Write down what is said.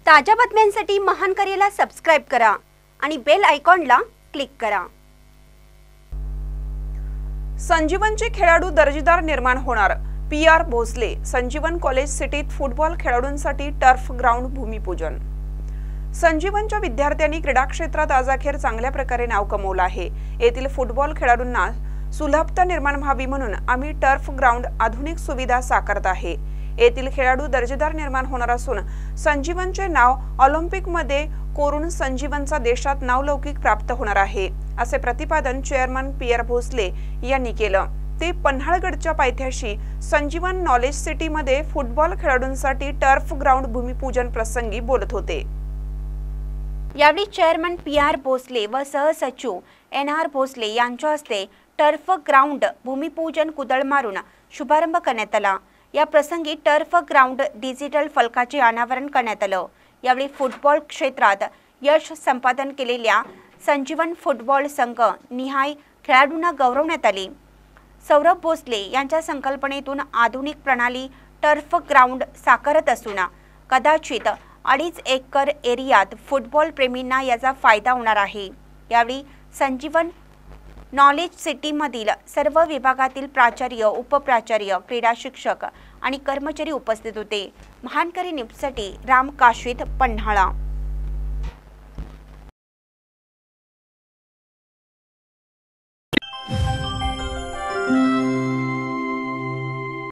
ताज्या बातम्यांसाठी महान करेला सबस्क्राइब करा आणि बेल आयकॉनला क्लिक करा। संजीवनचे खेळाडू दर्जेदार निर्माण होणार। PR भोसले संजीवन कॉलेज सिटीत फुटबॉल खेळाडूंसाठी टर्फ ग्राउंड भूमिपूजन। संजीवनच्या विद्यार्थ्यांनी क्रीडा क्षेत्रात आजअखेर चांगल्या प्रकारे नाव कमवलं आहे। येथील फुटबॉल खेळाडूंना सुलभता निर्माण व्हावी म्हणून आम्ही टर्फ ग्राउंड आधुनिक सुविधा साकारत आहे। येथील खेळाडू दर्जेदार निर्माण होणार असून संजीवनचे नाव ऑलिम्पिकमध्ये कोरून संजीवनचा देशात नावलौकिक प्राप्त होणार आहे, असे प्रतिपादन चेअरमन PR भोसले यांनी केलं। ते पन्हाळगडच्या पायथ्याशी संजीवन नॉलेज सिटीमध्ये फुटबॉल खेळाडूंसाठी टर्फ ग्राउंड भूमिपूजन प्रसंगी बोलत होते। यावेळी चेअरमन PR भोसले व सहसचिव NR भोसले यांच्या हस्ते टर्फ ग्राउंड भूमिपूजन कुदळ मारून शुभारंभ करण्यात आला। या प्रसंगी टर्फ ग्राउंड डिजिटल फलकाचे अनावरण करण्यात आलं। यावेळी फुटबॉल क्षेत्रात यश संपादन केलेल्या संजीवन फुटबॉल संघ निहाय खेळाडूंना गौरवण्यात आले। सौरभ भोसले यांच्या संकल्पनेतून आधुनिक प्रणाली टर्फ ग्राउंड साकारत असून कदाचित 2.5 एकर एरियात फुटबॉल प्रेमींना याचा फायदा होणार आहे। यावेळी संजीवन नॉलेज सिटीमधील सर्व विभागातील प्राचार्य, उपप्राचार्य, क्रीडा शिक्षक आणि कर्मचारी उपस्थित होते। महानकरी न्यूजसाठी राम काशीद, पन्हाळा।